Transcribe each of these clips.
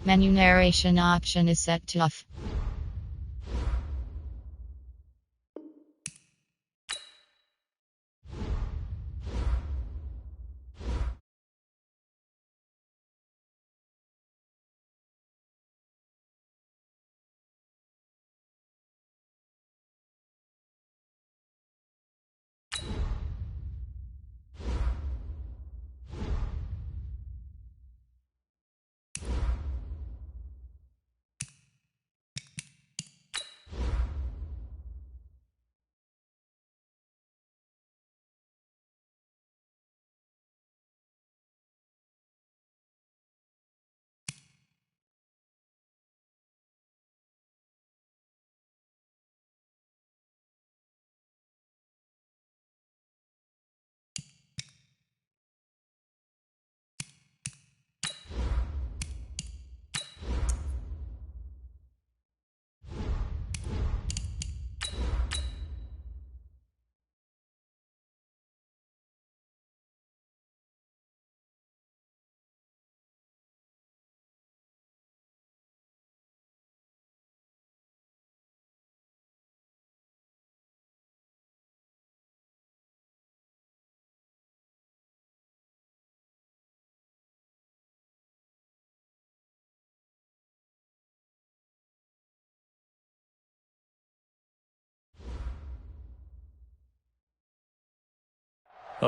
Menu narration option is set to off.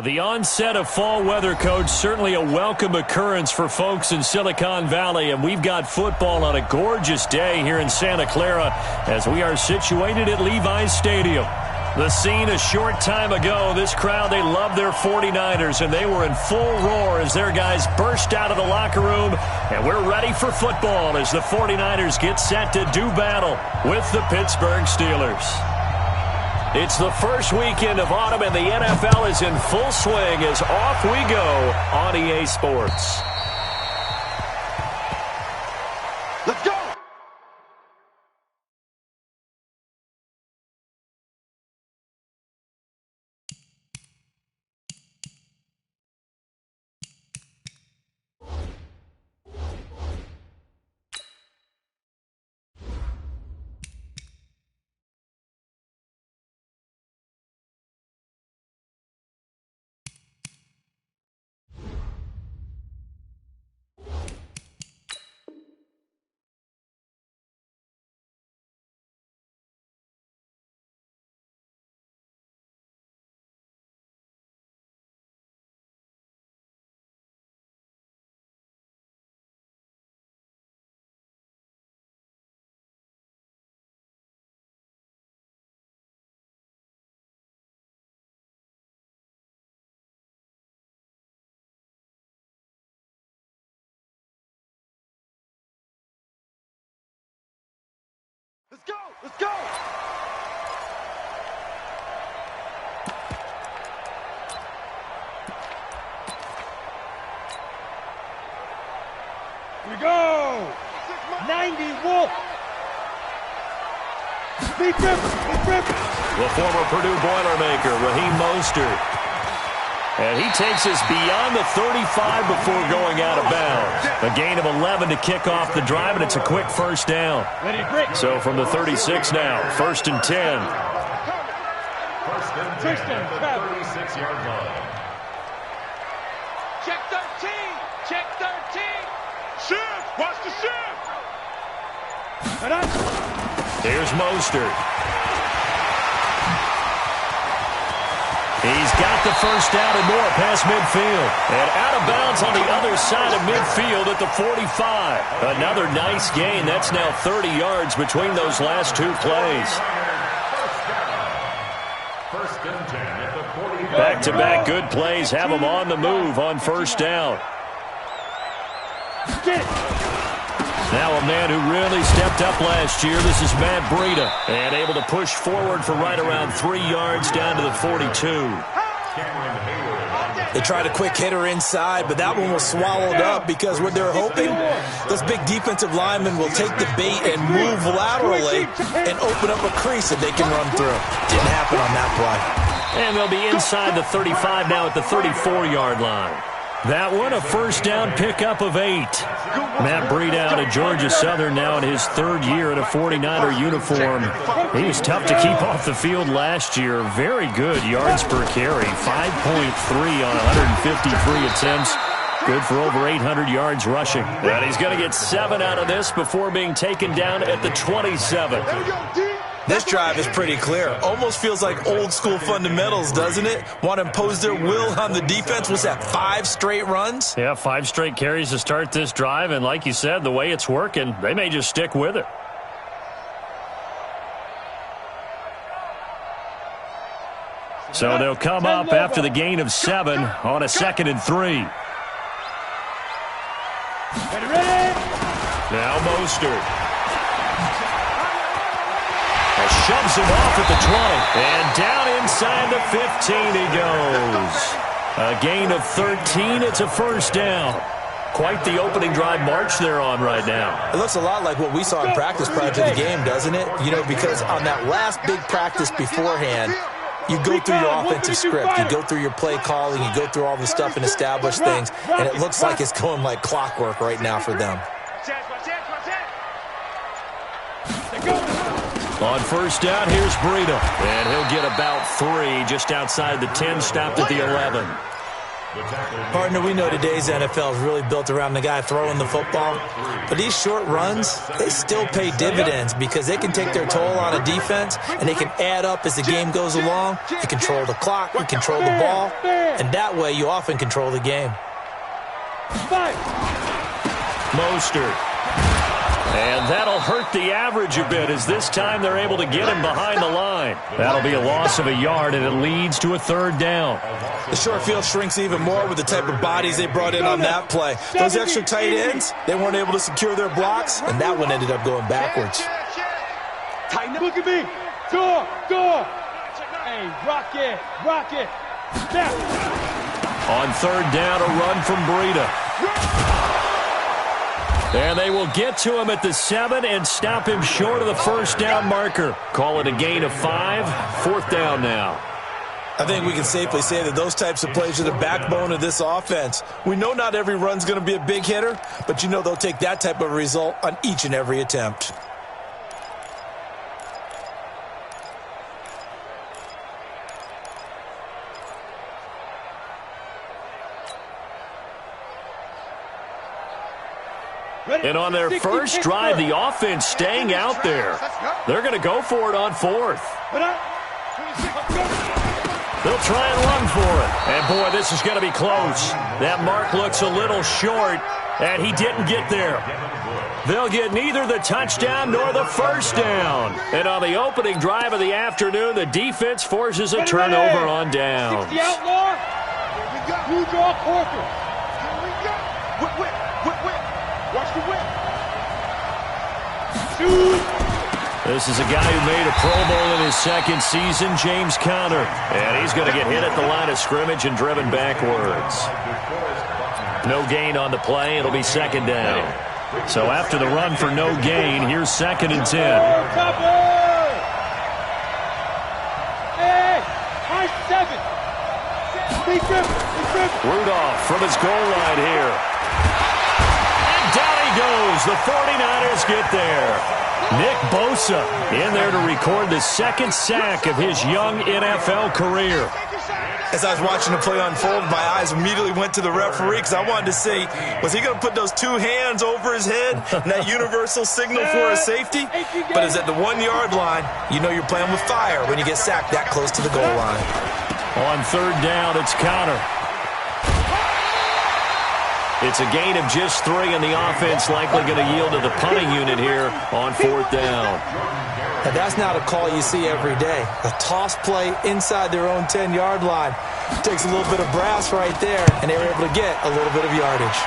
The onset of fall weather, Coach, certainly a welcome occurrence for folks in Silicon Valley, and we've got football on a gorgeous day here in Santa Clara as we are situated at Levi's Stadium. The scene a short time ago, this crowd, they love their 49ers, and they were in full roar as their guys burst out of the locker room, and we're ready for football as the 49ers get set to do battle with the Pittsburgh Steelers. It's the first weekend of autumn, and the NFL is in full swing as off we go on EA Sports. Let's go! Let's go! Let's go! Here we go! 90 Wolf! Big rip! Big rip! The former Purdue Boilermaker, Raheem Mostert. And he takes us beyond the 35 before going out of bounds. A gain of 11 to kick off the drive, and it's a quick first down. So from the 36 now, 1st and 10. First and 10 at the 36-yard line. Check 13! Check 13! Shift! Watch the shift! Here's Mostert. He's got the first down and more past midfield. And out of bounds on the other side of midfield at the 45. Another nice gain. That's now 30 yards between those last two plays. First and 10 at the 45. Back-to-back good plays have them on the move on first down. Now a man who really stepped up last year. This is Matt Breida. And able to push forward for right around 3 yards down to the 42. They tried a quick hitter inside, but that one was swallowed up because what they're hoping, those big defensive linemen will take the bait and move laterally and open up a crease that they can run through. Didn't happen on that play. And they'll be inside the 35 now at the 34-yard line. That one, a first down pickup of 8. Matt Breida out of Georgia Southern now in his 3rd year in a 49er uniform. He was tough to keep off the field last year. Very good yards per carry, 5.3 on 153 attempts. Good for over 800 yards rushing. And he's going to get 7 out of this before being taken down at the 27. This drive is pretty clear. Almost feels like old school fundamentals, doesn't it? Want to impose their will on the defense. What's that, 5 straight runs? Yeah, 5 straight carries to start this drive. And like you said, the way it's working, they may just stick with it. So they'll come up after the gain of 7 on a 2nd and 3. Now Mostert. Shoves him off at the 20. And down inside the 15 he goes. A gain of 13. It's a first down. Quite the opening drive march they're on right now. It looks a lot like what we saw in practice prior to the game, doesn't it? You know, because on that last big practice beforehand, you go through your offensive script. You go through your play calling. You go through all the stuff and establish things. And it looks like it's going like clockwork right now for them. On first down, here's Breida. And he'll get about 3 just outside the 10, stopped at the 11. Partner, we know today's NFL is really built around the guy throwing the football. But these short runs, they still pay dividends because they can take their toll on a defense and they can add up as the game goes along. You control the clock, you control the ball, and that way you often control the game. Mostert. And that'll hurt the average a bit as this time they're able to get him behind the line. That'll be a loss of a yard, and it leads to a 3rd down. The short field shrinks even more with the type of bodies they brought in on that play. Those extra tight ends, they weren't able to secure their blocks, and that one ended up going backwards. Look at me. Door. Hey, rock it. Snap. On 3rd down, a run from Breida. And they will get to him at the 7 and stop him short of the first down marker. Call it a gain of 5. 4th down now. I think we can safely say that those types of plays are the backbone of this offense. We know not every run's going to be a big hitter, but you know they'll take that type of result on each and every attempt. And on their first drive, the offense staying out there. They're going to go for it on 4th. They'll try and run for it. And, boy, this is going to be close. That mark looks a little short, and he didn't get there. They'll get neither the touchdown nor the first down. And on the opening drive of the afternoon, the defense forces a turnover on downs. The outlaw. You draw quarter. Whip. Watch the whip. Shoot. This is a guy who made a Pro Bowl in his 2nd season, James Conner. And he's going to get hit at the line of scrimmage and driven backwards. No gain on the play. It'll be 2nd down. So after the run for no gain, here's 2nd and 10. Hey, high 7. Rudolph from his goal line here. Down he goes. The 49ers get there. Nick Bosa in there to record the 2nd sack of his young NFL career. As I was watching the play unfold, my eyes immediately went to the referee because I wanted to see, was he going to put those 2 hands over his head and that universal signal for a safety? But it's at the 1-yard line. You know you're playing with fire when you get sacked that close to the goal line. On 3rd down, it's Conner. It's a gain of just 3, and the offense likely going to yield to the punting unit here on 4th down. Now, that's not a call you see every day. A toss play inside their own 10-yard line. Takes a little bit of brass right there, and they were able to get a little bit of yardage.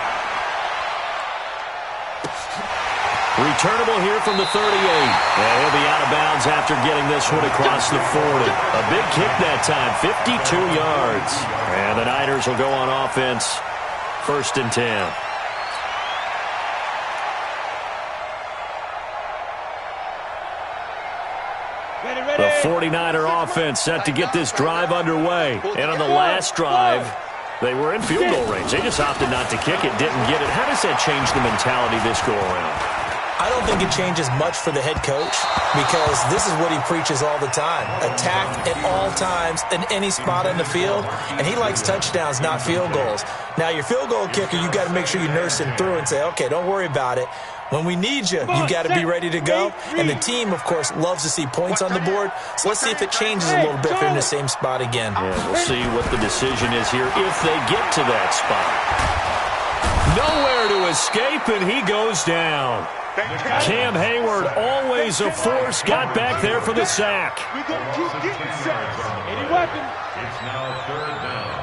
Returnable here from the 38. And he'll be out of bounds after getting this one across the 40. A big kick that time, 52 yards. And the Niners will go on offense. 1st and 10. The 49er offense set to get this drive underway. And on the last drive, They were in field goal range. They just opted not to kick it, didn't get it. How does that change the mentality this go around? I don't think it changes much for the head coach because this is what he preaches all the time. Attack at all times in any spot on the field, and he likes touchdowns, not field goals. Now, your field goal kicker, you got to make sure you nurse him through and say, okay, don't worry about it. When we need you, you got to be ready to go. And the team, of course, loves to see points on the board. So let's see if it changes a little bit if they're in the same spot again. Yeah, we'll see what the decision is here if they get to that spot. Nowhere to escape, and he goes down. Cam Hayward, always a force, got back there for the sack. We're going to keep getting sacks. Any weapon. It's now third down.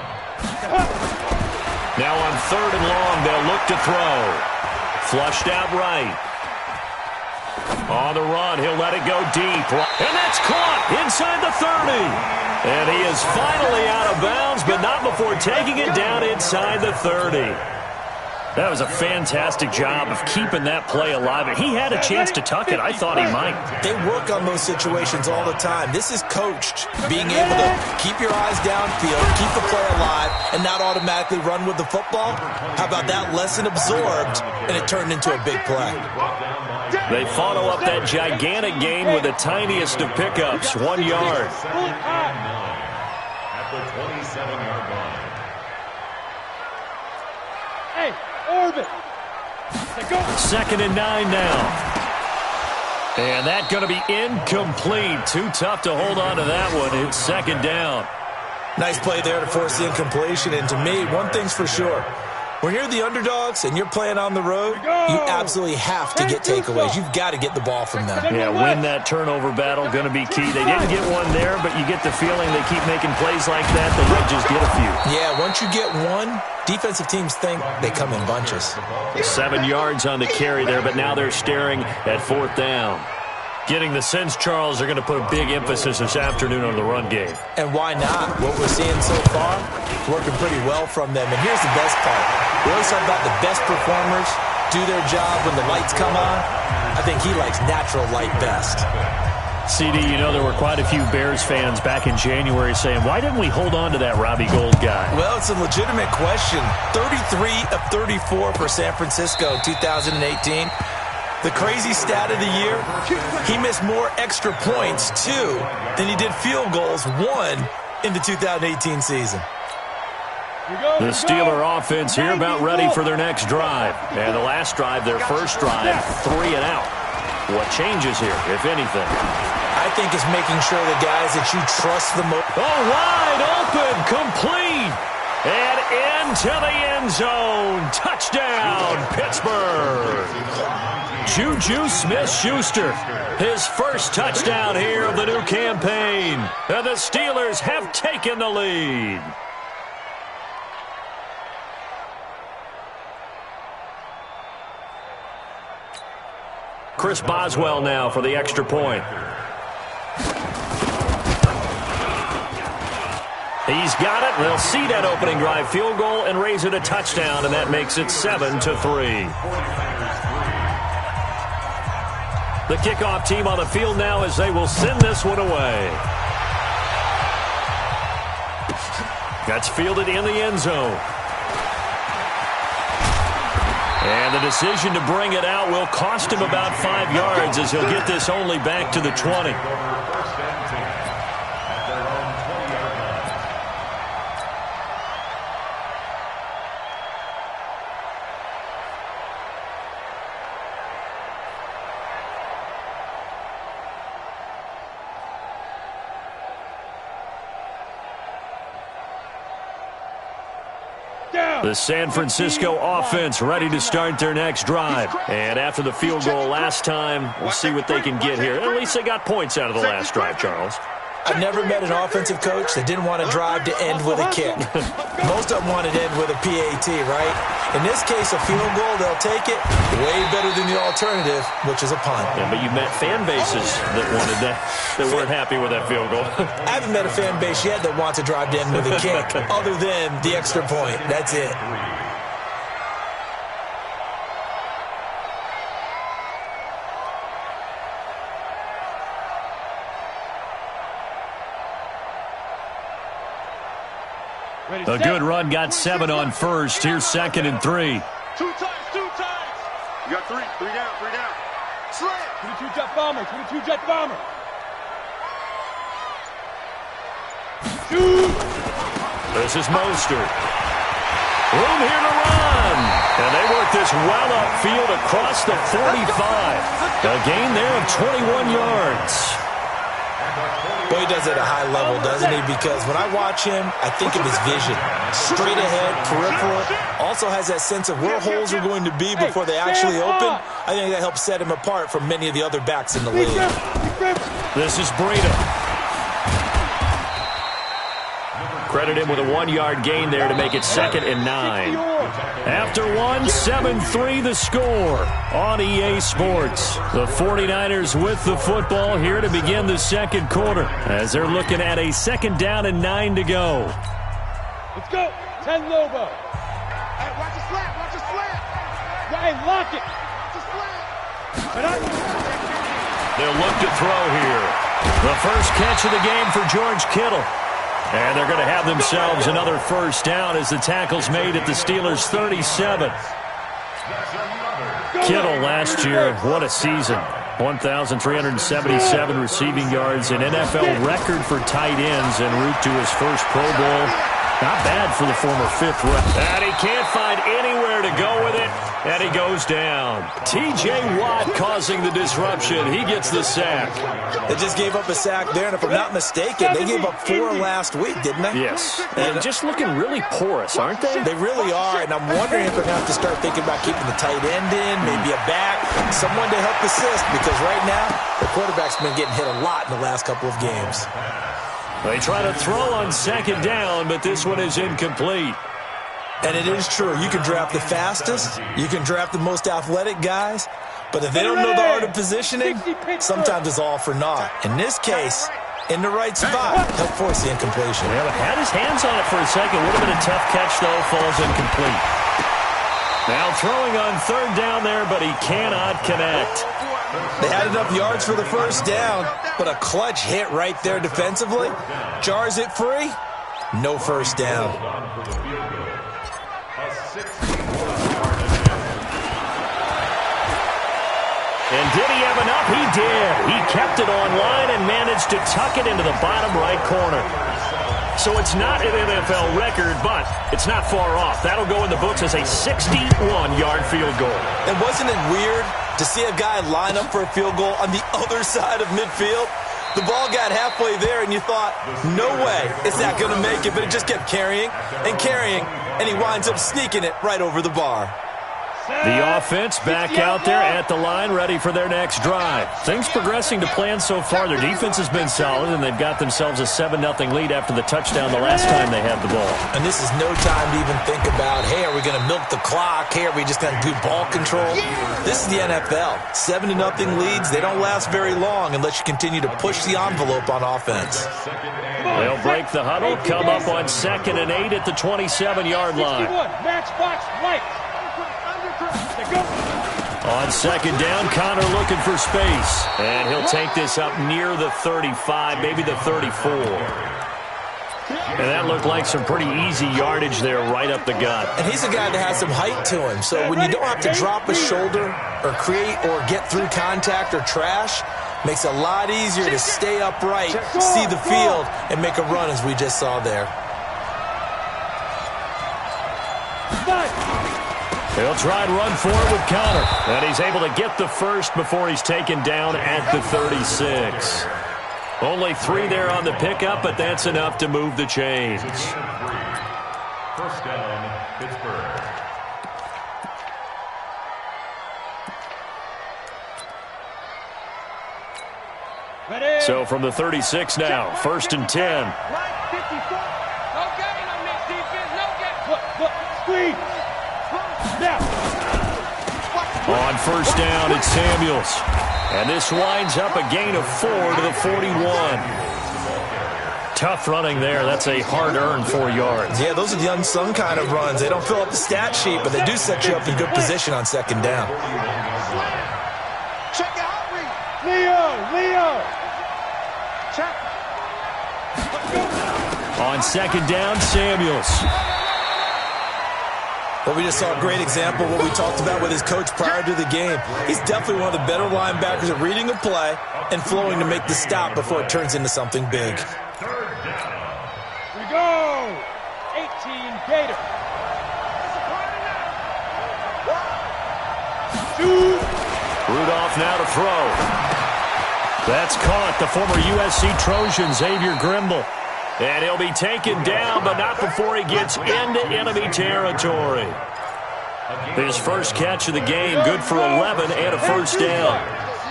Now on 3rd and long, they'll look to throw. Flushed out right. On the run, he'll let it go deep. And that's caught inside the 30. And he is finally out of bounds, but not before taking it down inside the 30. That was a fantastic job of keeping that play alive. He had a chance to tuck it. I thought he might. They work on those situations all the time. This is coached, being able to keep your eyes downfield, keep the play alive, and not automatically run with the football. How about that lesson absorbed, and it turned into a big play? They follow up that gigantic gain with the tiniest of pickups, 1 yard. At the 27-yard line. Hey, orbit. 2nd and 9 now. And that's going to be incomplete. Too tough to hold on to that one. It's 2nd down. Nice play there to force the incompletion. And to me, one thing's for sure. When you're the underdogs and you're playing on the road, you absolutely have to get takeaways. You've got to get the ball from them. Yeah, win that turnover battle, going to be key. They didn't get one there, but you get the feeling they keep making plays like that. They might just get a few. Yeah, once you get one, defensive teams think they come in bunches. 7 yards on the carry there, but now they're staring at 4th down. Getting the sense, Charles, they're going to put a big emphasis this afternoon on the run game. And why not? What we're seeing so far, working pretty well from them. And here's the best part. We always talk about the best performers do their job when the lights come on. I think he likes natural light best. CD, you know there were quite a few Bears fans back in January saying, why didn't we hold on to that Robbie Gould guy? Well, it's a legitimate question. 33 of 34 for San Francisco 2018. The crazy stat of the year, he missed more extra points, 2, than he did field goals, 1, in the 2018 season. The Steeler offense here about ready for their next drive. And the last drive, their first drive, 3 and out. What changes here, if anything? I think it's making sure the guys that you trust the most. Oh, wide open, complete. And into the end zone. Touchdown, Pittsburgh. Juju Smith-Schuster, his first touchdown here of the new campaign. And the Steelers have taken the lead. Chris Boswell now for the extra point. He's got it. They'll see that opening drive field goal and raise it a touchdown, and that makes it 7-3. The kickoff team on the field now as they will send this one away. That's fielded in the end zone. And the decision to bring it out will cost him about 5 yards as he'll get this only back to the 20. The San Francisco offense ready to start their next drive. And after the field goal last time, we'll see what they can get here. At least they got points out of the last drive, Charles. I've never met an offensive coach that didn't want to drive to end with a kick. Most of them wanted to end with a PAT, right? In this case, a field goal, they'll take it. Way better than the alternative, which is a punt. Yeah, but you met fan bases that wanted that weren't happy with that field goal. I haven't met a fan base yet that wants to drive to end with a kick, other than the extra point. That's it. A good run got 7 on first. Here's 2nd and 3. 2 times. You got 3 down. Slant. 22 jet bomber. Shoot. This is Mostert. Room here to run. And they work this well upfield across the 45. A gain there of 21 yards. Boy, he does it at a high level, doesn't he? Because when I watch him, I think of his vision. Straight ahead, peripheral. Also has that sense of where holes are going to be before they actually open. I think that helps set him apart from many of the other backs in the league. This is Breida. Credit him with a 1-yard gain there to make it 2nd and 9. After 1, 7-3 the score on EA Sports. The 49ers with the football here to begin the second quarter as they're looking at a 2nd down and 9 to go. Let's go. 10 Lobo. Hey, watch the slant. Hey, lock it. They'll look to throw here. The first catch of the game for George Kittle. And they're going to have themselves another first down as the tackle's made at the Steelers' 37. Kittle last year, what a season. 1,377 receiving yards, an NFL record for tight ends en route to his first Pro Bowl. Not bad for the former 5th round. And he can't find anywhere to go with it, and he goes down. T.J. Watt causing the disruption. He gets the sack. They just gave up a sack there, and if I'm not mistaken, they gave up 4 last week, didn't they? Yes. And just looking really porous, aren't they? They really are, and I'm wondering if they're going to have to start thinking about keeping the tight end in, maybe a back, someone to help assist, because right now, the quarterback's been getting hit a lot in the last couple of games. They try to throw on 2nd down, but this one is incomplete. And it is true. You can draft the fastest. You can draft the most athletic guys. But if they don't know the art of positioning, sometimes it's all for naught. In this case, in the right spot, help force the incompletion. Well, had his hands on it for a second. Would have been a tough catch, though. Falls incomplete. Now throwing on 3rd down there, but he cannot connect. They had enough yards for the first down, but a clutch hit right there defensively. Jars it free. No first down. And did he have enough? He did. He kept it online and managed to tuck it into the bottom right corner. So it's not an NFL record, but it's not far off. That'll go in the books as a 61-yard field goal. And wasn't it weird to see a guy line up for a field goal on the other side of midfield? The ball got halfway there, and you thought, no way is that going to make it, but it just kept carrying, and he winds up sneaking it right over the bar. The offense back out there at the line, ready for their next drive. Things progressing to plan so far. Their defense has been solid, and they've got themselves a 7-0 lead after the touchdown the last time they had the ball. And this is no time to even think about, hey, are we going to milk the clock? Hey, are we just going to do ball control? This is the NFL. 7-0 leads. They don't last very long unless you continue to push the envelope on offense. They'll break the huddle, come up on 2nd and 8 at the 27-yard line. Matchbox right. On 2nd down, Connor looking for space. And he'll take this up near the 35, maybe the 34. And that looked like some pretty easy yardage there right up the gut. And he's a guy that has some height to him. So when you don't have to drop a shoulder or create or get through contact or trash, makes it a lot easier to stay upright, see the field, and make a run as we just saw there. He'll try and run forward with Connor. And he's able to get the first before he's taken down at the 36. Only 3 there on the pickup, but that's enough to move the chains. First down, Pittsburgh. So from the 36 now, 1st and 10. No gain on this defense. No gain. Look, screen. Now. On 1st down, it's Samuels. And this winds up a gain of 4 to the 41. Tough running there. That's a hard-earned 4 yards. Yeah, those are the unsung kind of runs. They don't fill up the stat sheet, but they do set you up in good position on 2nd down. Check it out, Leo. Check. On second down, Samuels. Well, we just saw a great example of what we talked about with his coach prior to the game. He's definitely one of the better linebackers at reading a play and flowing to make the stop before it turns into something big. Here we go. 18 Gator. Rudolph now to throw. That's caught. The former USC Trojan, Xavier Grimble. And he'll be taken down, but not before he gets into enemy territory. His first catch of the game, good for 11 and a first down.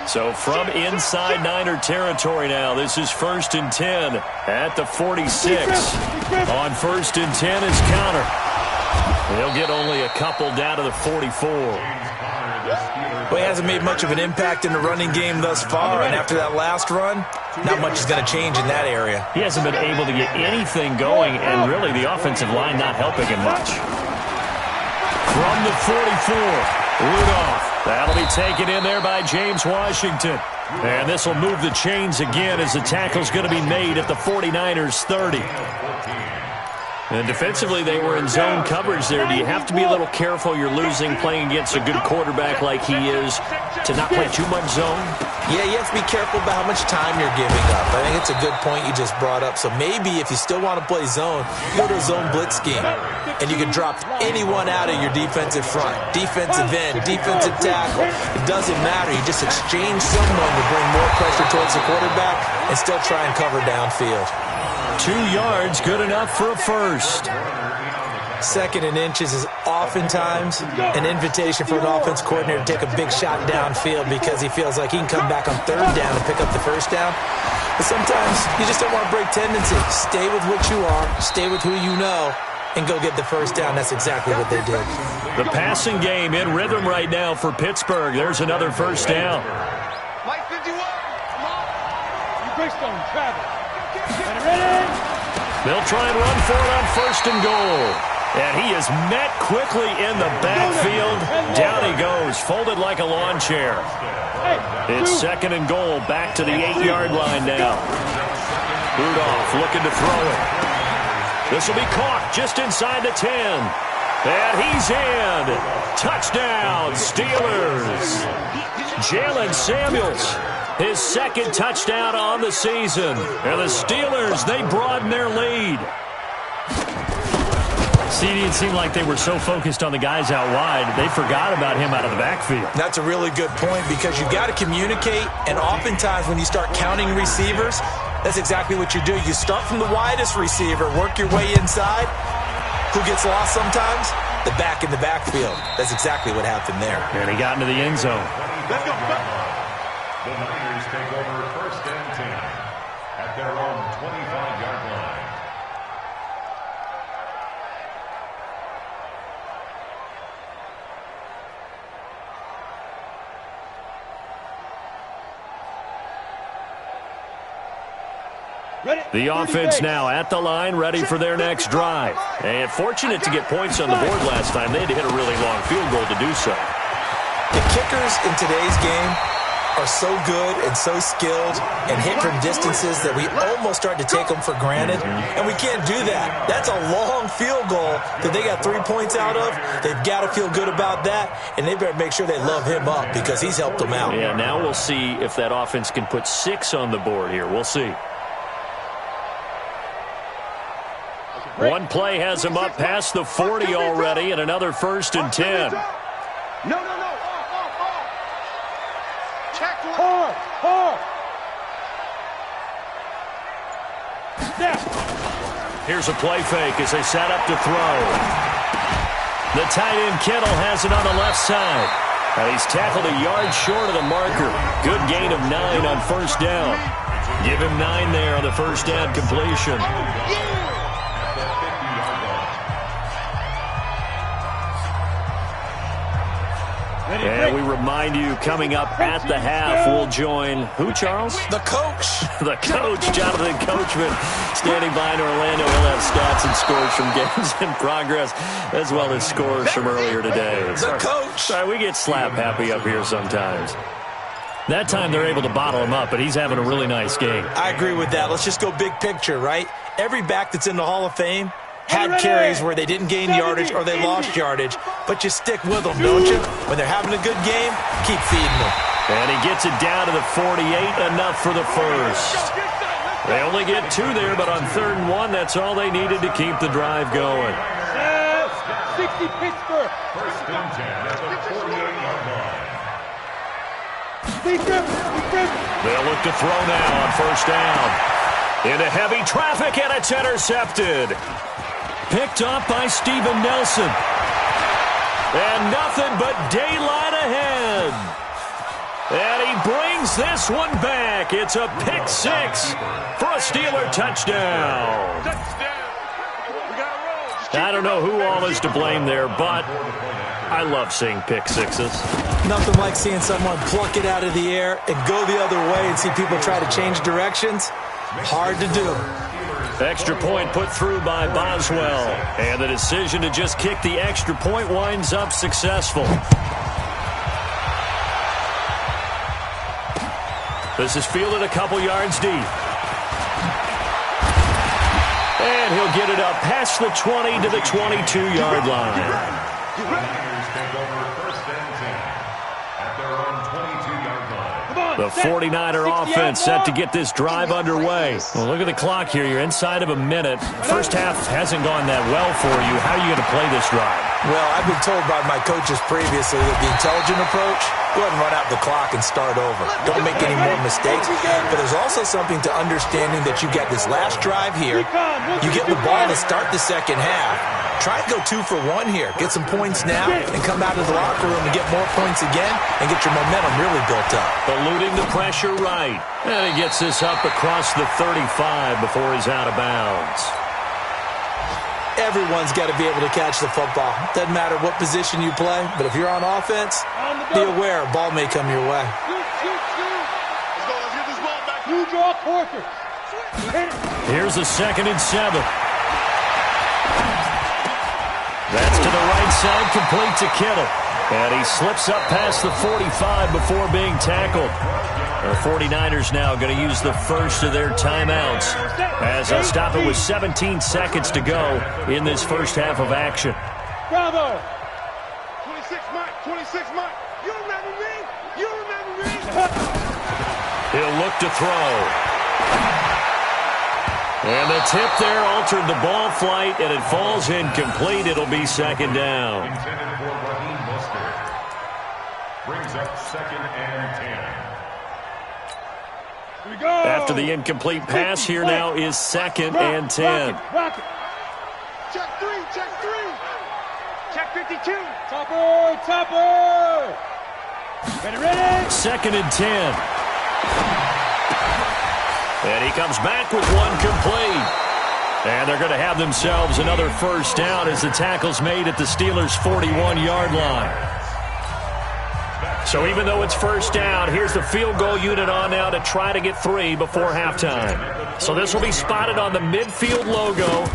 So from inside Niner territory now, this is 1st and 10 at the 46. On 1st and 10 is Counter. He'll get only a couple down to the 44. Well, he hasn't made much of an impact in the running game thus far, and after that last run, not much is going to change in that area. He hasn't been able to get anything going, and really the offensive line not helping him much. From the 44, Rudolph. That'll be taken in there by James Washington. And this will move the chains again as the tackle's going to be made at the 49ers 30. And defensively, they were in zone coverage there. Do you have to be a little careful? You're losing playing against a good quarterback like he is to not play too much zone? Yeah, you have to be careful about how much time you're giving up. I think it's a good point you just brought up. So maybe if you still want to play zone, you go to a zone blitz scheme. And you can drop anyone out of your defensive front. Defensive end, defensive tackle. It doesn't matter. You just exchange someone to bring more pressure towards the quarterback and still try and cover downfield. 2 yards, good enough for a first. 2nd and inches is oftentimes an invitation for an offense coordinator to take a big shot downfield because he feels like he can come back on 3rd down and pick up the 1st down. But sometimes you just don't want to break tendency. Stay with what you are, stay with who you know, and go get the 1st down. That's exactly what they did. The passing game in rhythm right now for Pittsburgh. There's another 1st down. Mike 51. Come on. You Greystone, Travis. Ready? They'll try and run for it on 1st and goal. And he is met quickly in the backfield. Down he goes, folded like a lawn chair. It's 2nd and goal, back to the 8-yard line now. Rudolph looking to throw it. This will be caught just inside the 10. And he's in. Touchdown, Steelers. Jalen Samuels. His 2nd touchdown on the season. And the Steelers, they broaden their lead. CD, it seemed like they were so focused on the guys out wide, they forgot about him out of the backfield. That's a really good point because you got to communicate, and oftentimes when you start counting receivers, that's exactly what you do. You start from the widest receiver, work your way inside. Who gets lost sometimes? The back in the backfield. That's exactly what happened there. And he got into the end zone. Let's go. The Niners take over 1st and 10 at their own 25-yard line. The offense now at the line, ready for their next drive. And fortunate to get points on the board last time. They had to hit a really long field goal to do so. The kickers in today's game are so good and so skilled and hit from distances that we almost start to take them for granted. And we can't do that. That's a long field goal that they got 3 points out of. They've got to feel good about that, and they better make sure they love him up because he's helped them out. Yeah, now we'll see if that offense can put 6 on the board here. We'll see. One play has him up past the 40 already, and another 1st and 10. No. Check one. Hard. Snap. Here's a play fake as they set up to throw. The tight end Kittle has it on the left side. And he's tackled a yard short of the marker. Good gain of 9 on 1st down. Give him 9 there on the 1st down completion. And we remind you, coming up at the half, we'll join who, Charles? The coach. The coach, Jonathan Coachman, standing by in Orlando. He'll have stats and scores from games in progress, as well as scores from earlier today. The coach. Sorry, we get slap happy up here sometimes. That time they're able to bottle him up, but he's having a really nice game. I agree with that. Let's just go big picture, right? Every back that's in the Hall of Fame had carries where they didn't gain yardage or they lost yardage, but you stick with them, don't you? When they're having a good game, keep feeding them. And he gets it down to the 48, enough for the first. They only get 2 there, but on 3rd and 1, that's all they needed to keep the drive going. 60 Pittsburgh. First and 10 at the 48-yard line. They'll look to throw now on 1st down. Into heavy traffic, and it's intercepted. Picked up by Steven Nelson. And nothing but daylight ahead. And he brings this one back. It's a pick 6 for a Steeler touchdown. I don't know who all is to blame there, but I love seeing pick 6s. Nothing like seeing someone pluck it out of the air and go the other way and see people try to change directions. Hard to do. Extra point put through by Boswell. And the decision to just kick the extra point winds up successful. This is fielded a couple yards deep. And he'll get it up past the 20 to the 22-yard line. Niners take over 1st and 10 at their own 22-yard line. The 49er offense set to get this drive underway. Well, look at the clock here. You're inside of a minute. First half hasn't gone that well for you. How are you going to play this drive? Well, I've been told by my coaches previously that the intelligent approach, go ahead and run out the clock and start over. Don't make any more mistakes. But there's also something to understanding that you get this last drive here. You get the ball to start the second half. Try and go 2 for 1 here. Get some points now and come out of the locker room and get more points again and get your momentum really built up. Eluding the pressure right. And he gets this up across the 35 before he's out of bounds. Everyone's got to be able to catch the football. Doesn't matter what position you play, but if you're on offense, be aware a ball may come your way. Let's get this ball back. You draw quarter. Here's a 2nd and 7. That's to the right side, complete to Kittle. And he slips up past the 45 before being tackled. The 49ers now going to use the first of their timeouts as they'll stop it with 17 seconds to go in this first half of action. Bravo. 26 Mike. 26 Mike. You remember me? You remember me? He'll look to throw. And the tip there altered the ball flight, and it falls incomplete. It'll be 2nd down. Intended for Raheem Mostert. Brings up 2nd and 10. Here we go. After the incomplete pass, here now is 2nd and 10. Rocket. Check 3. Check 3. Check 52. Topper. Ready. 2nd and 10. And he comes back with one complete. And they're going to have themselves another first down as the tackle's made at the Steelers' 41-yard line. So even though it's first down, here's the field goal unit on now to try to get 3 before halftime. So this will be spotted on the midfield logo.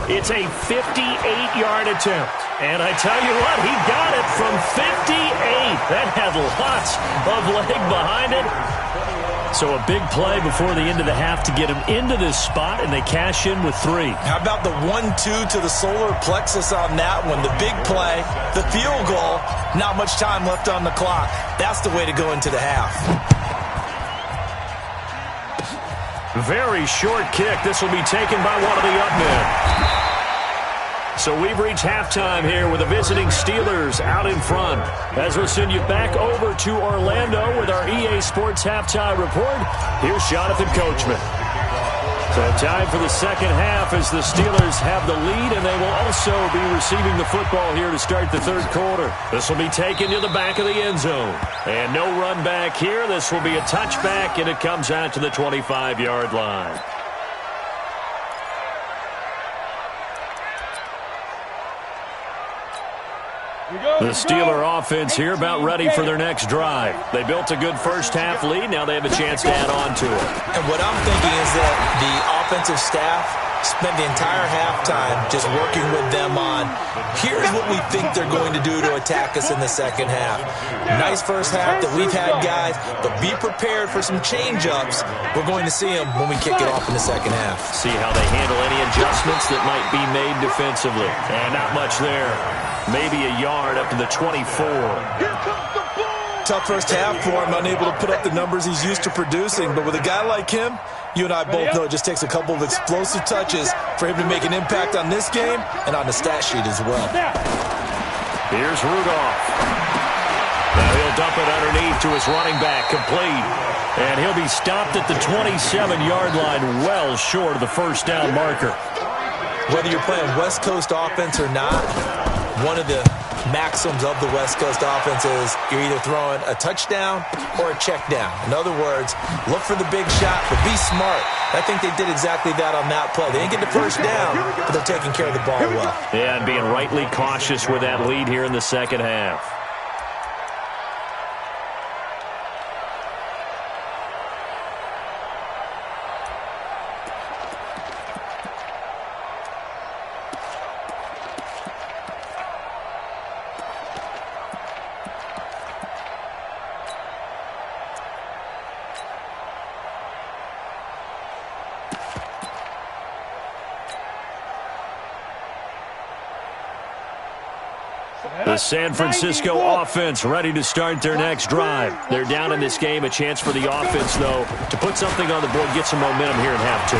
It's a 58-yard attempt. And I tell you what, he got it from 58. That had lots of leg behind it. So a big play before the end of the half to get him into this spot, and they cash in with 3. How about the 1-2 to the solar plexus on that one? The big play, the field goal, not much time left on the clock. That's the way to go into the half. Very short kick. This will be taken by one of the up men. So we've reached halftime here with the visiting Steelers out in front. As we'll send you back over to Orlando with our EA Sports Halftime Report, here's Jonathan Coachman. So time for the second half as the Steelers have the lead, and they will also be receiving the football here to start the third quarter. This will be taken to the back of the end zone. And no run back here. This will be a touchback, and it comes out to the 25-yard line. The Steeler offense here about ready for their next drive. They built a good first half lead. Now they have a chance to add on to it. And what I'm thinking is that the offensive staff spent the entire halftime just working with them on, here's what we think they're going to do to attack us in the second half. Nice first half that we've had, guys, but be prepared for some change-ups. We're going to see them when we kick it off in the second half. See how they handle any adjustments that might be made defensively. And not much there. Maybe a yard up to the 24. Tough first half for him, unable to put up the numbers he's used to producing. But with a guy like him, you and I both know it just takes a couple of explosive touches for him to make an impact on this game and on the stat sheet as well. Here's Rudolph. Now he'll dump it underneath to his running back, complete. And he'll be stopped at the 27-yard line, well short of the first down marker. Whether you're playing West Coast offense or not, one of the maxims of the West Coast offense is you're either throwing a touchdown or a check down. In other words, look for the big shot, but be smart. I think they did exactly that on that play. They didn't get the first down, but they're taking care of the ball well. Yeah, and being rightly cautious with that lead here in the second half. The San Francisco offense ready to start their next drive. They're down in this game. A chance for the offense, though, to put something on the board, get some momentum here in half two.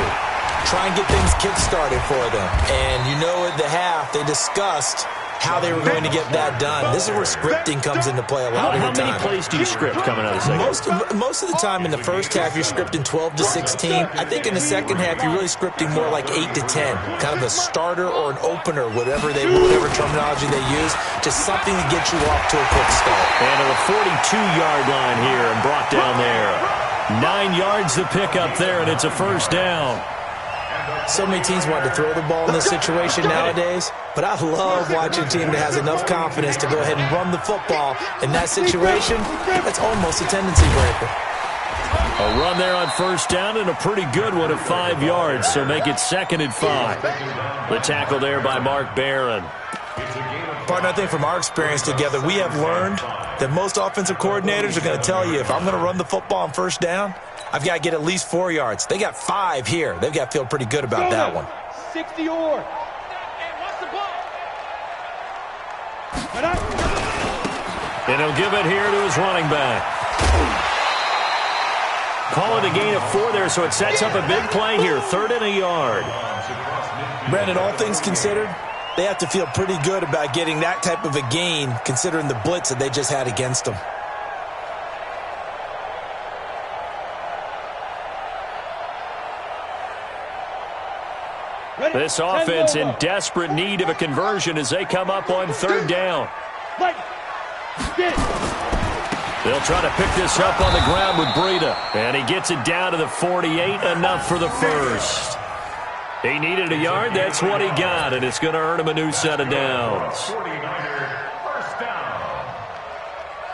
Try and get things kick-started for them. And you know at the half, they discussed how they were going to get that done. This is where scripting comes into play a lot of the time. How many plays do you script coming out of the second? Most of the time in the first half, you're scripting 12 to 16. I think in the second half, you're really scripting more like 8 to 10. Kind of a starter or an opener, whatever terminology they use. Just something to get you off to a quick start. And to the 42-yard line here and brought down there. 9 yards to pick up there, and it's a first down. So many teams want to throw the ball in this situation nowadays, but I love watching a team that has enough confidence to go ahead and run the football. In that situation, that's almost a tendency breaker. A run there on first down and a pretty good one at 5 yards, so make it 2nd and 5. The tackle there by Mark Barron. Partner, I think from our experience together, we have learned that most offensive coordinators are going to tell you, if I'm going to run the football on first down, I've got to get at least 4 yards. They got 5 here. They've got to feel pretty good about that one. 60 or. What's the ball? And he'll give it here to his running back. Call it a gain of 4 there, so it sets up a big play here. 3rd and a yard. Brandon, all things considered, they have to feel pretty good about getting that type of a gain, considering the blitz that they just had against them. This offense in desperate need of a conversion as they come up on 3rd down. They'll try to pick this up on the ground with Breida. And he gets it down to the 48, enough for the first. He needed a yard, that's what he got, and it's going to earn him a new set of downs. 49er, first down.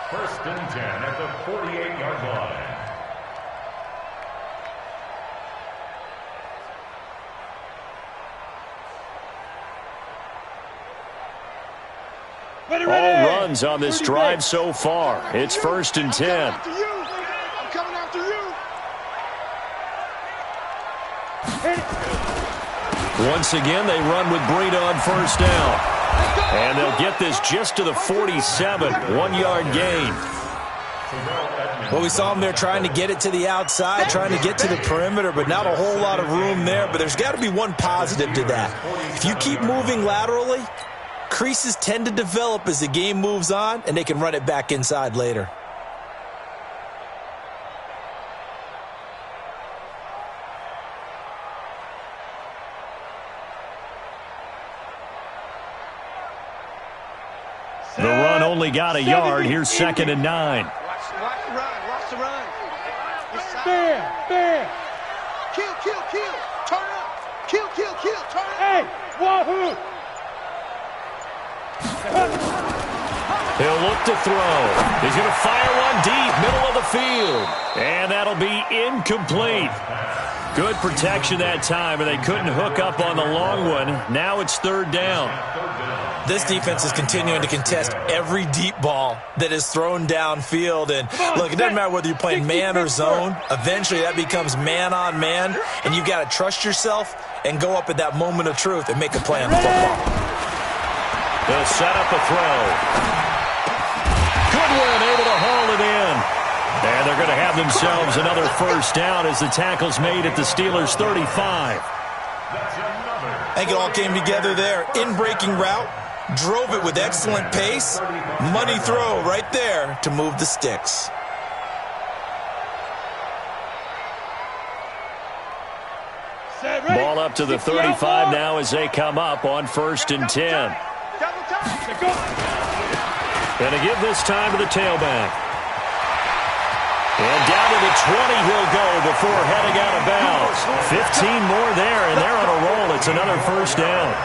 1st and 10 at the 48-yard line. All runs on this drive so far. It's 1st and 10. I'm coming after you. Once again, they run with Breida on first down. And they'll get this just to the 47, 1-yard gain. Well, we saw them there trying to get it to the outside, trying to get to the perimeter, but not a whole lot of room there. But there's got to be one positive to that. If you keep moving laterally, creases tend to develop as the game moves on, and they can run it back inside later. The run only got a yard. Here's 2nd and 9. Watch the run. Watch the run. Bam. Kill. Turn up. Kill. Turn up. Hey, wahoo. He'll look to throw. He's going to fire one deep, middle of the field. And that'll be incomplete. Good protection that time, and they couldn't hook up on the long one. Now it's third down. This defense is continuing to contest every deep ball that is thrown downfield. And look, it doesn't matter whether you're playing man or zone. Eventually that becomes man on man, and you've got to trust yourself and go up at that moment of truth and make a play on football. They'll set up a throw. Goodwin able to haul it in. And they're going to have themselves another first down as the tackle's made at the Steelers' 35. I think it all came together there. In-breaking route, drove it with excellent pace. Money throw right there to move the sticks. Ball up to the 35 now as they come up on 1st and 10. And to give this time to the tailback. And down to the 20 he'll go before heading out of bounds. 15 more there, and they're on a roll. It's another first down.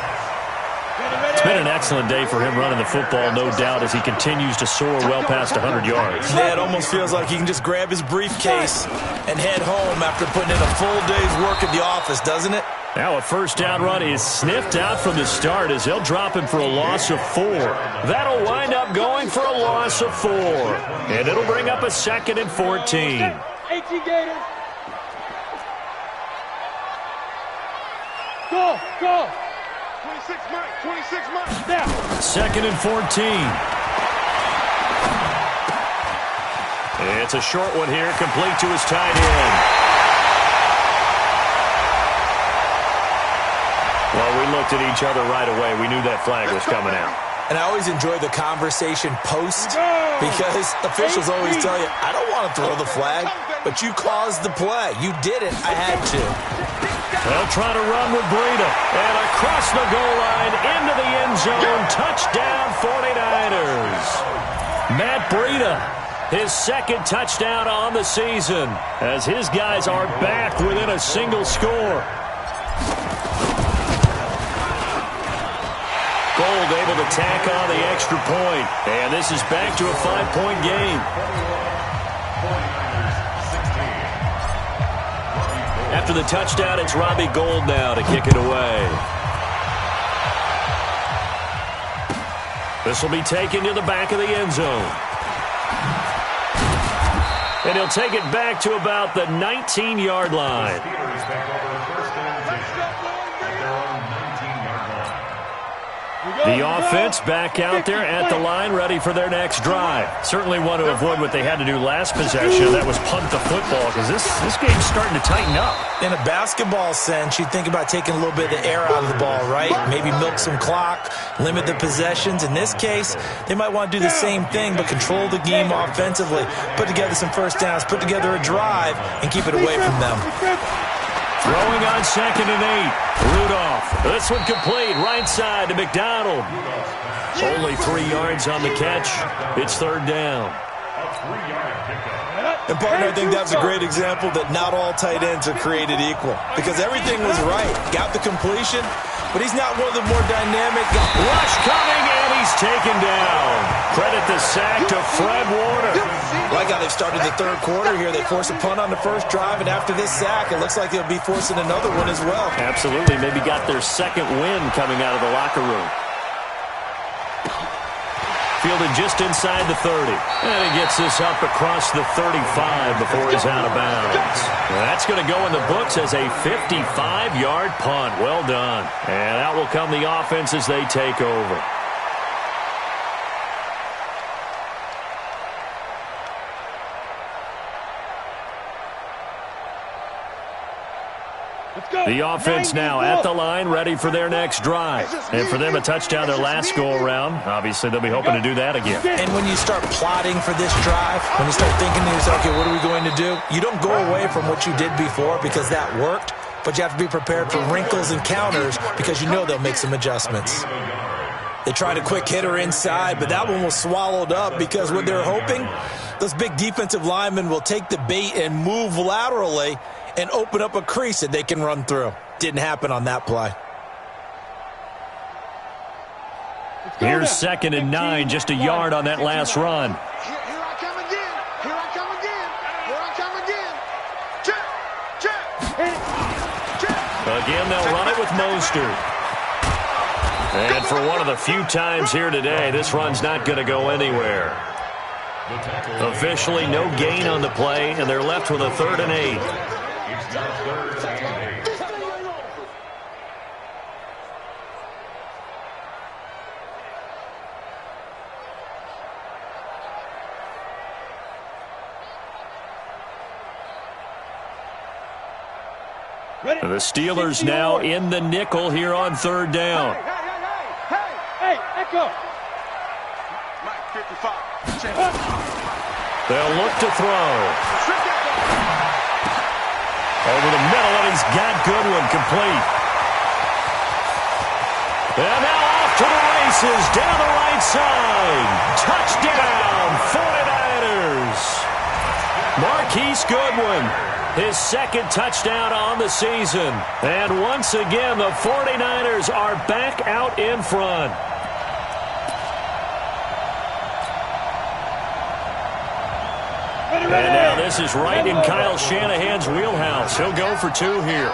It's been an excellent day for him running the football, no doubt, as he continues to soar well past 100 yards. Yeah, it almost feels like he can just grab his briefcase and head home after putting in a full day's work at the office, doesn't it? Now a first down run is sniffed out from the start as they'll drop him for a loss of 4. That'll wind up going for a loss of 4. And it'll bring up a 2nd and 14. 18 Gators. Go, go. 26 Mike, 26 Mike. Now. 2nd and 14. It's a short one here, complete to his tight end. Well, we looked at each other right away. We knew that flag was coming out. And I always enjoy the conversation post because officials always tell you, I don't want to throw the flag, but you caused the play. You did it. I had to. They'll try to run with Breida. And across the goal line, into the end zone. Touchdown, 49ers. Matt Breida, his 2nd touchdown on the season, as his guys are back within a single score. Gold able to tack on the extra point. And this is back to a 5-point game. After the touchdown, it's Robbie Gould now to kick it away. This will be taken to the back of the end zone. And he'll take it back to about the 19-yard line. The offense back out there at the line, ready for their next drive. Certainly want to avoid what they had to do last possession. That was punt the football, because this game's starting to tighten up. In a basketball sense, you think about taking a little bit of the air out of the ball, right? Maybe milk some clock, limit the possessions. In this case, they might want to do the same thing, but control the game offensively. Put together some first downs, put together a drive, and keep it away from them. Throwing on 2nd and 8. Rudolph. This one complete. Right side to McDonald. Only 3 yards on the catch. It's 3rd down. And, partner, I think that's a great example that not all tight ends are created equal. Because everything was right. Got the completion, but he's not one of the more dynamic guys. Rush coming, and he's taken down. Credit the sack to Fred Warner. Like how they've started the 3rd quarter here. They force a punt on the first drive, and after this sack, it looks like they'll be forcing another one as well. Absolutely. Maybe got their 2nd win coming out of the locker room. Fielded just inside the 30. And he gets this up across the 35 before he's out of bounds. That's going to go in the books as a 55-yard punt. Well done. And out will come the offense as they take over. The offense now at the line, ready for their next drive. And for them, a touchdown their last go-around. Obviously, they'll be hoping to do that again. And when you start plotting for this drive, when you start thinking to yourself, okay, what are we going to do? You don't go away from what you did before because that worked, but you have to be prepared for wrinkles and counters because you know they'll make some adjustments. They tried a quick hitter inside, but that one was swallowed up because what they're hoping, those big defensive linemen will take the bait and move laterally and open up a crease that they can run through. Didn't happen on that play. Here's 2nd and 9, just a yard on that last run. Here I come again. Here I come again. Here I come again. Check. Check. with Mostert. And for one of the few times here today, this run's not going to go anywhere. Officially no gain on the play, and they're left with a 3rd and 8. It's now 3rd and 8. The Steelers now in the nickel here on 3rd down. Hey, Echo. Mike 55. They'll look to throw. Over the middle, and he's got Goodwin complete. And now off to the races, down the right side. Touchdown, 49ers. Marquise Goodwin, his 2nd touchdown on the season. And once again, the 49ers are back out in front. And now this is right in Kyle Shanahan's wheelhouse. He'll go for 2 here.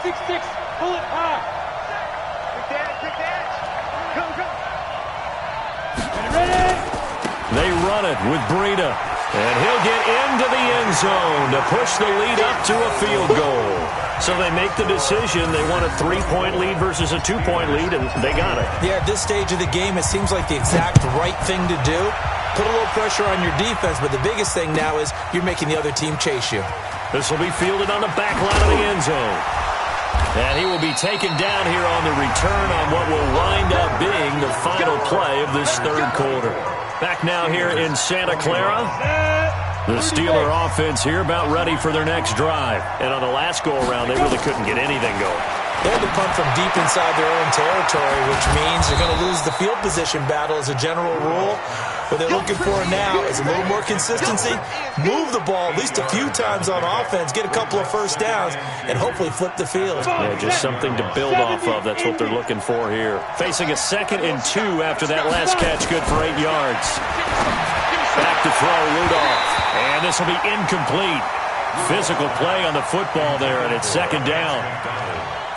6-6, pull it high. Quick dash. Come. Ready? They run it with Breida. And he'll get into the end zone to push the lead up to a field goal. So they make the decision. They want a 3-point lead versus a 2-point lead, and they got it. Yeah, at this stage of the game, it seems like the exact right thing to do. Put a little pressure on your defense, but the biggest thing now is you're making the other team chase you. This will be fielded on the back line of the end zone. And he will be taken down here on the return on what will wind up being the final play of this 3rd quarter. Back now here in Santa Clara. The Steeler offense here about ready for their next drive. And on the last go-around, they really couldn't get anything going. They had to punt from deep inside their own territory, which means they're going to lose the field position battle as a general rule. What they're looking for now is a little more consistency, move the ball at least a few times on offense, get a couple of first downs, and hopefully flip the field. Yeah, just something to build off of. That's what they're looking for here. Facing a 2nd and 2 after that last catch, good for 8 yards. Back to throw, Rudolph. And this will be incomplete. Physical play on the football there, and it's 2nd down.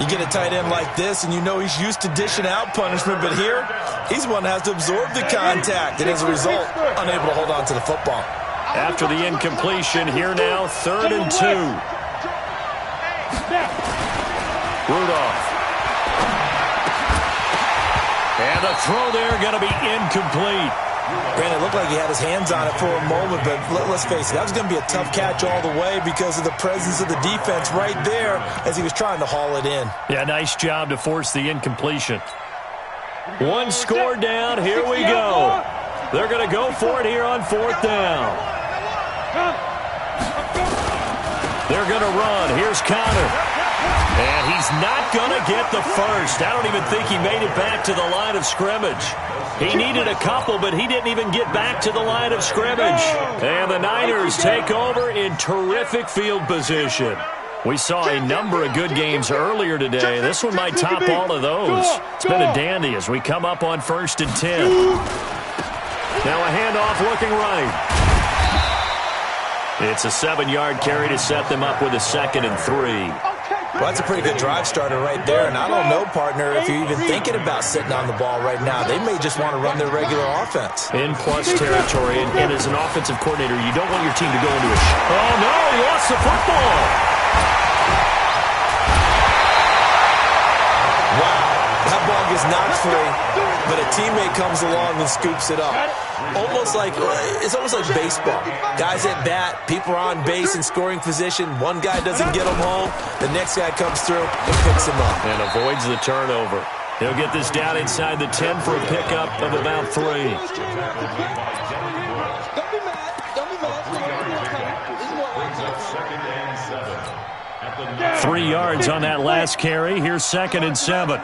You get a tight end like this, and you know he's used to dishing out punishment, but here, he's one that has to absorb the contact, and as a result, unable to hold on to the football. After the incompletion, here now, 3rd and 2. Rudolph. And the throw there going to be incomplete. Granted, it looked like he had his hands on it for a moment, but let's face it, that was going to be a tough catch all the way because of the presence of the defense right there as he was trying to haul it in. Yeah, nice job to force the incompletion. 1 score down, here we go. They're going to go for it here on 4th down. They're going to run. Here's Connor. And he's not going to get the first. I don't even think he made it back to the line of scrimmage. He needed a couple, but he didn't even get back to the line of scrimmage. And the Niners take over in terrific field position. We saw a number of good games earlier today. This one might top all of those. It's been a dandy as we come up on 1st and 10. Now a handoff looking right. It's a 7-yard carry to set them up with a 2nd and 3. Well, that's a pretty good drive starter right there, and I don't know, partner, if you're even thinking about sitting on the ball right now. They may just want to run their regular offense. In plus territory, and as an offensive coordinator, you don't want your team to go into a oh, no, he lost the football. Wow, that ball gets knocked free, but a teammate comes along and scoops it up. It's almost like baseball. Guys at bat, people are on base in scoring position. One guy doesn't get them home. The next guy comes through and picks him up. And avoids the turnover. He'll get this down inside the 10 for a pickup of about 3. Don't be mad. Don't be mad. 3 yards on that last carry. Here's 2nd and 7.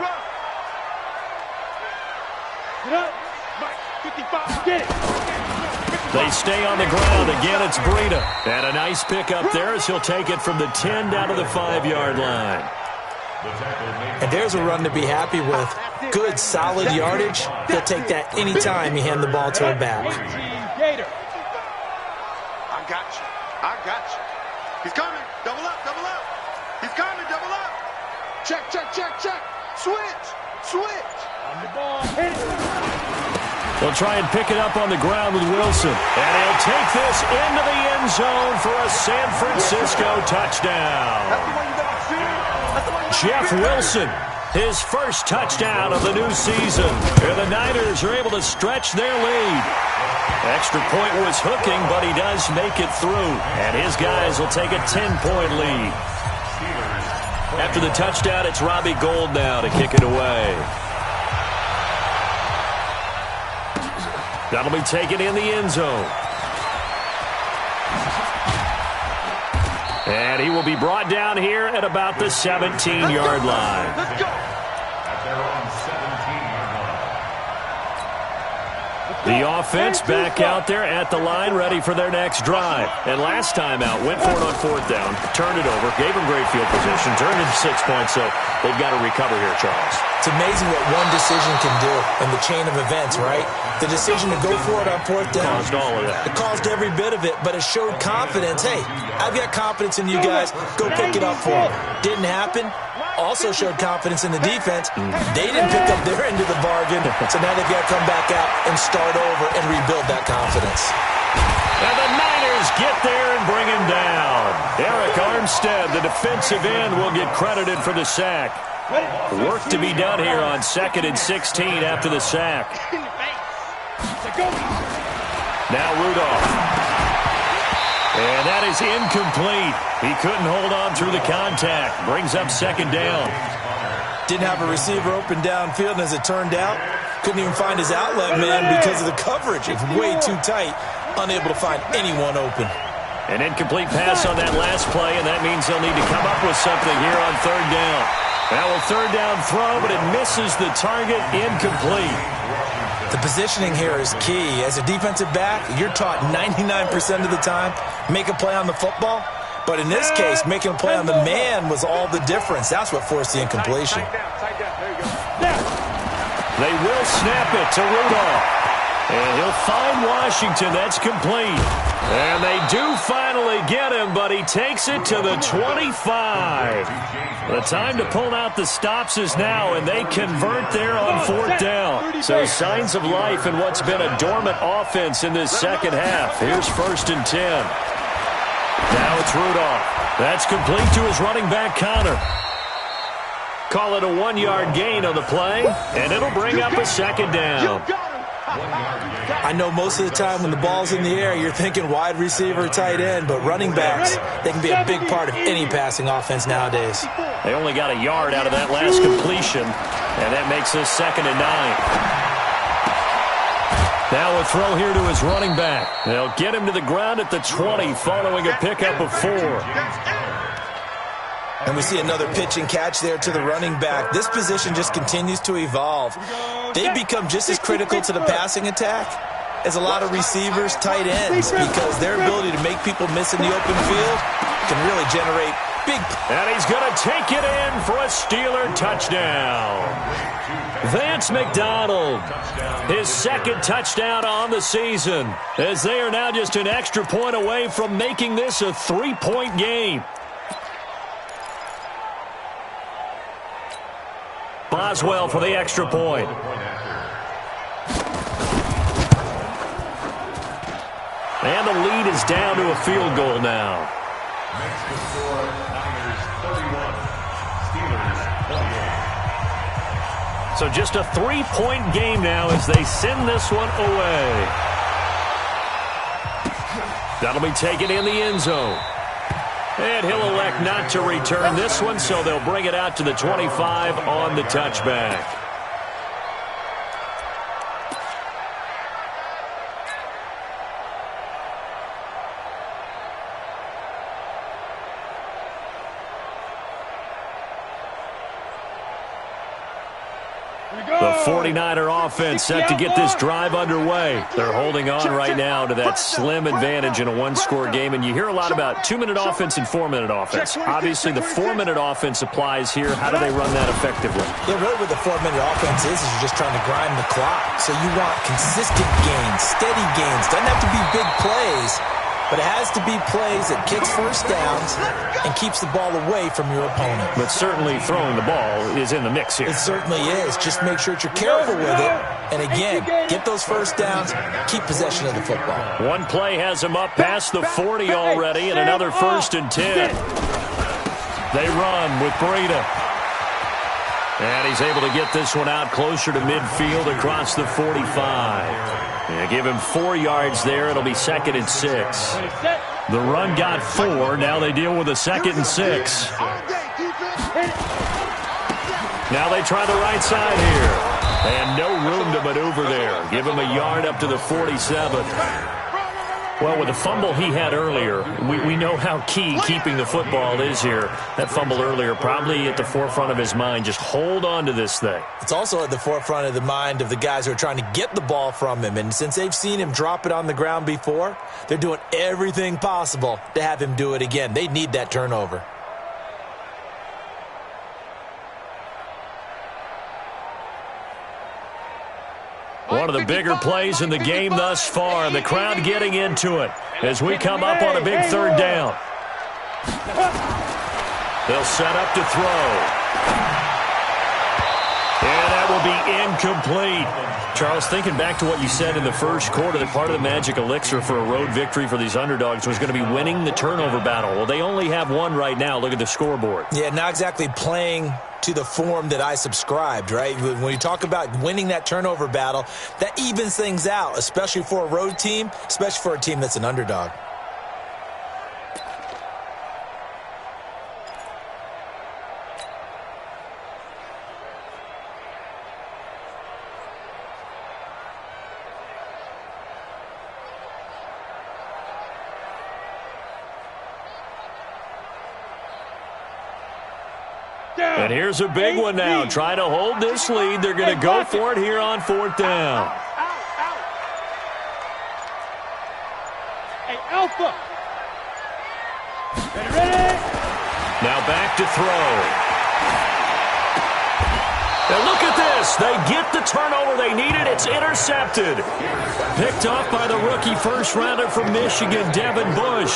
They stay on the ground. Again, it's Breida. And a nice pickup there as he'll take it from the 10 down to the 5-yard line. And there's a run to be happy with. Good, solid yardage. He'll take that anytime you hand the ball to a back. I got you. He's coming. Double up. He's coming. Double up. Check. Switch. On the ball. Hit it. They'll try and pick it up on the ground with Wilson. And he'll take this into the end zone for a San Francisco touchdown. Jeff Wilson, his first touchdown of the new season. And the Niners are able to stretch their lead. Extra point was hooking, but he does make it through. And his guys will take a 10-point lead. After the touchdown, it's Robbie Gould now to kick it away. That'll be taken in the end zone. And he will be brought down here at about the 17-yard line. At their own 17-yard line. The offense back out there at the line, ready for their next drive. And last time out, went for it on fourth down, turned it over, gave them great field position, turned it 6 points, so they've got to recover here, Charles. It's amazing what one decision can do in the chain of events, right? The decision to go for it on fourth down. Caused all of that. It caused every bit of it, but it showed confidence. Hey, I've got confidence in you guys. Go pick it up for me. Didn't happen. Also showed confidence in the defense. They didn't pick up their end of the bargain, so now they've got to come back out and start over and rebuild that confidence. And the Niners get there and bring him down. Eric Armstead, the defensive end, will get credited for the sack. Work to be done here on 2nd and 16 after the sack. Now Rudolph. And that is incomplete. He couldn't hold on through the contact. Brings up 2nd down. Didn't have a receiver open downfield, and as it turned out, couldn't even find his outlet man because of the coverage. It's way too tight. Unable to find anyone open. An incomplete pass on that last play, and that means they'll need to come up with something here on 3rd down. Now a 3rd down throw, but it misses the target. Incomplete. The positioning here is key. As a defensive back, you're taught 99% of the time, make a play on the football. But in this case, making a play on the man was all the difference. That's what forced the incompletion. They will snap it to Rudolph. And he'll find Washington. That's complete. And they do finally get him, but he takes it to the 25. The time to pull out the stops is now, and they convert there on 4th down. So signs of life in what's been a dormant offense in this second half. Here's 1st and 10. Now it's Rudolph. That's complete to his running back, Connor. Call it a 1-yard gain on the play, and it'll bring up a 2nd down. I know most of the time when the ball's in the air, you're thinking wide receiver, tight end, but running backs, they can be a big part of any passing offense nowadays. They only got a yard out of that last completion, and that makes this 2nd and 9. Now a throw here to his running back. They'll get him to the ground at the 20 following a pickup of 4. And we see another pitch and catch there to the running back. This position just continues to evolve. They've become just as critical to the passing attack as a lot of receivers, tight ends, because their ability to make people miss in the open field can really generate big. And he's going to take it in for a Steeler touchdown. Vance McDonald, his 2nd touchdown on the season, as they are now just an extra point away from making this a 3-point game. Boswell for the extra point. And the lead is down to a field goal now. Next to score, Niners 31, Steelers 28. So just a 3-point game now as they send this one away. That'll be taken in the end zone. And he'll elect not to return this one, so they'll bring it out to the 25 on the touchback. The 49er offense set to get this drive underway. They're holding on right now to that slim advantage in a 1-score game. And you hear a lot about 2-minute offense and 4-minute offense. Obviously, the 4-minute offense applies here. How do they run that effectively? Yeah, really what the 4-minute offense is you're just trying to grind the clock. So you want consistent gains, steady gains. Doesn't have to be big plays, but it has to be plays that kicks first downs and keeps the ball away from your opponent. But certainly throwing the ball is in the mix here. It certainly is. Just make sure that you're careful with it. And again, get those first downs, keep possession of the football. One play has him up past the 40 already, and another 1st and 10. They run with Breida. And he's able to get this one out closer to midfield across the 45. Yeah, give him 4 yards there. It'll be 2nd and 6. The run got 4. Now they deal with a 2nd and 6. Now they try the right side here. And no room to maneuver there. Give him a yard up to the 47. Well, with the fumble he had earlier, we know how key keeping the football is here. That fumble earlier probably at the forefront of his mind. Just hold on to this thing. It's also at the forefront of the mind of the guys who are trying to get the ball from him. And since they've seen him drop it on the ground before, they're doing everything possible to have him do it again. They need that turnover. One of the bigger plays in the game thus far, and the crowd getting into it as we come up on a big 3rd down. They'll set up to throw. And that will be incomplete. Charles, thinking back to what you said in the first quarter, that part of the magic elixir for a road victory for these underdogs was going to be winning the turnover battle. Well, they only have one right now. Look at the scoreboard. Yeah, not exactly playing to the form that I subscribed, right? When you talk about winning that turnover battle, that evens things out, especially for a road team, especially for a team that's an underdog. And here's a big one now. Trying to hold this lead. They're going to go for it here on 4th down. Hey, Alpha. Ready? Now back to throw. And look at this. They get the turnover they needed. It's intercepted. Picked off by the rookie first-rounder from Michigan, Devin Bush.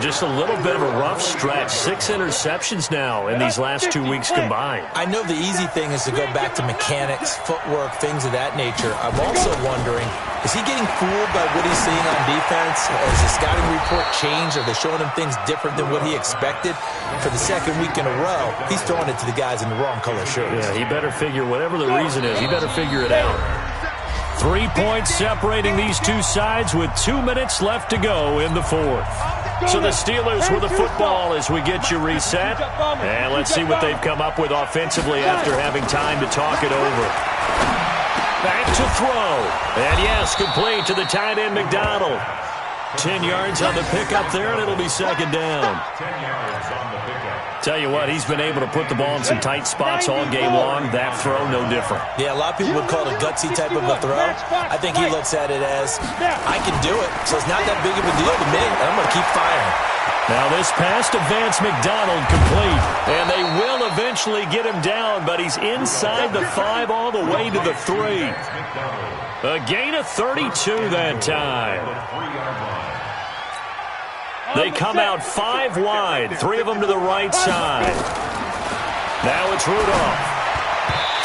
Just a little bit of a rough stretch. 6 interceptions now in these last 2 weeks combined. I know the easy thing is to go back to mechanics, footwork, things of that nature. I'm also wondering, is he getting fooled by what he's seeing on defense? Has the scouting report changed? Are they showing him things different than what he expected? For the 2nd week in a row, he's throwing it to the guys in the wrong color shirts. Yeah, he better figure, whatever the reason is, he better figure it out. 3 points separating these two sides with 2 minutes left to go in the 4th. So the Steelers with the football as we get you reset. And let's see what they've come up with offensively after having time to talk it over. Back to throw. And yes, complete to the tight end McDonald. 10 yards on the pickup there, and it'll be 2nd down. 10 yards on the pickup. Tell you what, he's been able to put the ball in some tight spots all game long. That throw, no different. Yeah, a lot of people would call it a gutsy type of a throw. I think he looks at it as, I can do it, so it's not that big of a deal to me, and I'm going to keep firing. Now this pass to Vance McDonald complete. And they will eventually get him down, but he's inside the 5 all the way to the 3. A gain of 32 that time. They come out 5 wide, 3 of them to the right side. Now it's Rudolph.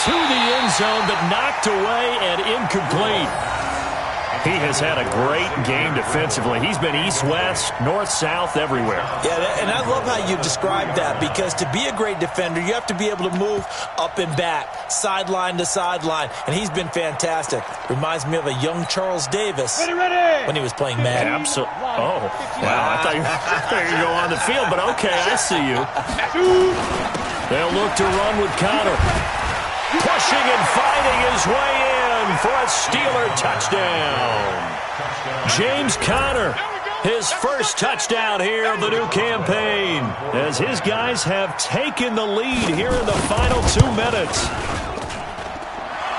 To the end zone, but knocked away and incomplete. He has had a great game defensively. He's been east-west, north-south, everywhere. Yeah, and I love how you described that, because to be a great defender, you have to be able to move up and back, sideline to sideline, and he's been fantastic. Reminds me of a young Charles Davis when he was playing Madden. Absolutely. Oh, wow. I thought you were going to go on the field, but okay, I see you. They'll look to run with Connor. Pushing and fighting his way in for a Steeler touchdown. James Conner, his first touchdown here of the new campaign, as his guys have taken the lead here in the final 2 minutes.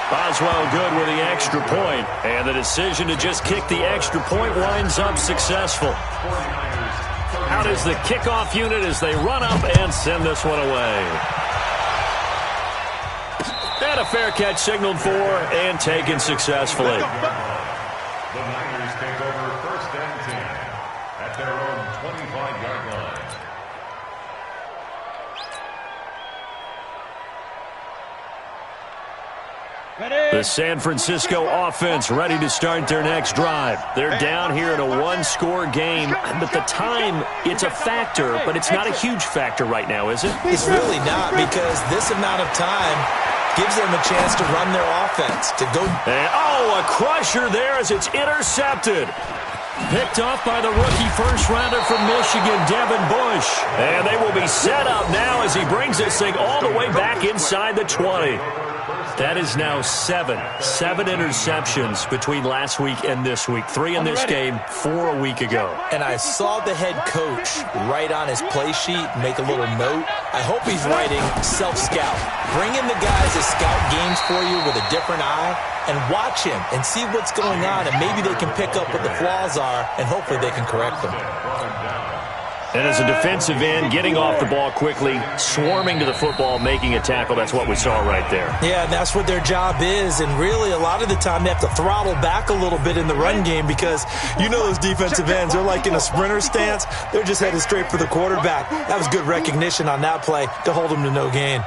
Boswell good with the extra point, and the decision to just kick the extra point winds up successful. Out is the kickoff unit as they run up and send this one away. And a fair catch signaled for and taken successfully. The Niners take over 1st and 10. 25-yard line. The San Francisco offense ready to start their next drive. They're down here in a one-score game, but the time, it's a factor, but it's not a huge factor right now, is it? It's really not, because this amount of time gives them a chance to run their offense, to go. And, a crusher there as it's intercepted. Picked off by the rookie first-rounder from Michigan, Devin Bush. And they will be set up now as he brings this thing all the way back inside the 20. That is now seven interceptions between last week and this week. 3 in this game, 4 a week ago. And I saw the head coach write on his play sheet, make a little note. I hope he's writing self-scout. Bring in the guys that scout games for you with a different eye and watch him and see what's going on, and maybe they can pick up what the flaws are, and hopefully they can correct them. And as a defensive end, getting off the ball quickly, swarming to the football, making a tackle, that's what we saw right there. Yeah, and that's what their job is. And really, a lot of the time, they have to throttle back a little bit in the run game because you know those defensive ends, they're like in a sprinter stance. They're just headed straight for the quarterback. That was good recognition on that play to hold them to no gain.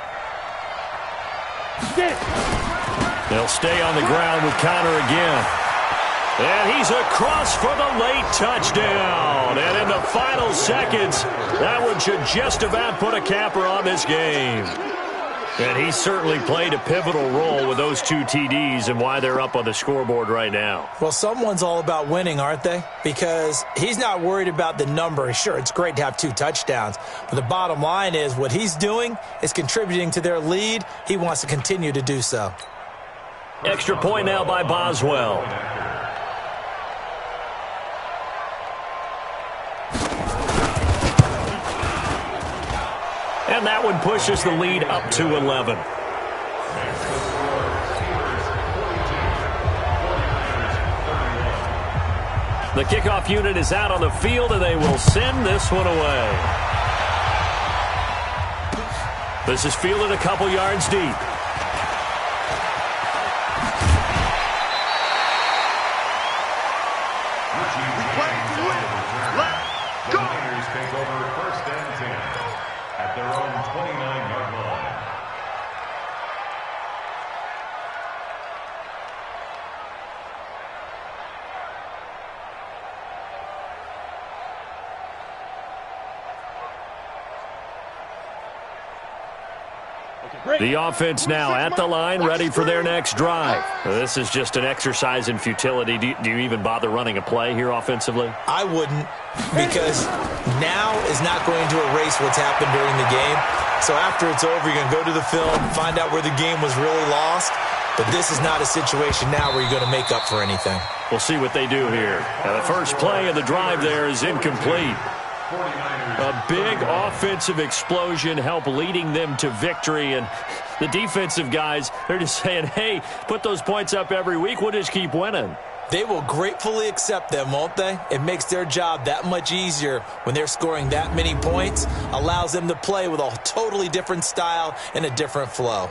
They'll stay on the ground with Connor again. And he's across for the late touchdown. And in the final seconds, that one should just about put a capper on this game. And he certainly played a pivotal role with those 2 TDs and why they're up on the scoreboard right now. Well, someone's all about winning, aren't they? Because he's not worried about the number. Sure, it's great to have 2 touchdowns. But the bottom line is what he's doing is contributing to their lead. He wants to continue to do so. Extra point now by Boswell. And that one pushes the lead up to 11. The kickoff unit is out on the field, and they will send this one away. This is fielded a couple yards deep. Their own 29-yard line. The offense now at the line, ready for their next drive. This is just an exercise in futility. Do you even bother running a play here offensively? I wouldn't, because now is not going to erase what's happened during the game. So after it's over, you're going to go to the film, find out where the game was really lost. But this is not a situation now where you're going to make up for anything. We'll see what they do here. Now, the first play of the drive there is incomplete. A big offensive explosion helped leading them to victory, and the defensive guys, they're just saying, hey, put those points up every week, we'll just keep winning. They will gratefully accept them, won't they? It makes their job that much easier when they're scoring that many points, allows them to play with a totally different style and a different flow.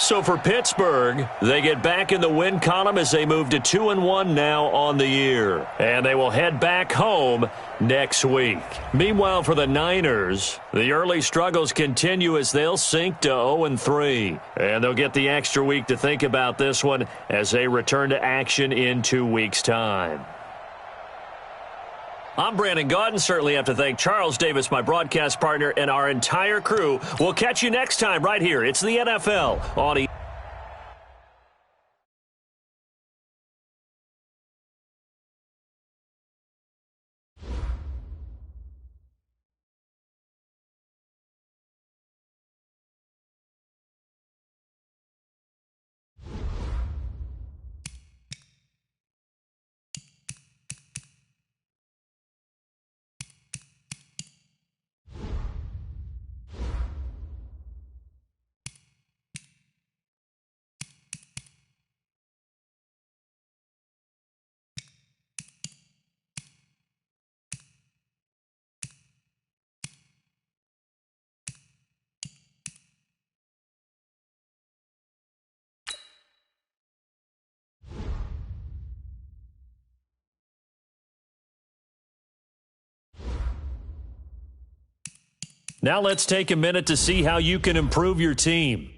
So for Pittsburgh, they get back in the win column as they move to 2-1 now on the year. And they will head back home next week. Meanwhile, for the Niners, the early struggles continue as they'll sink to 0-3. And they'll get the extra week to think about this one as they return to action in 2 weeks' time. I'm Brandon Gaudin. Certainly have to thank Charles Davis, my broadcast partner, and our entire crew. We'll catch you next time right here. It's the NFL on Now let's take a minute to see how you can improve your team.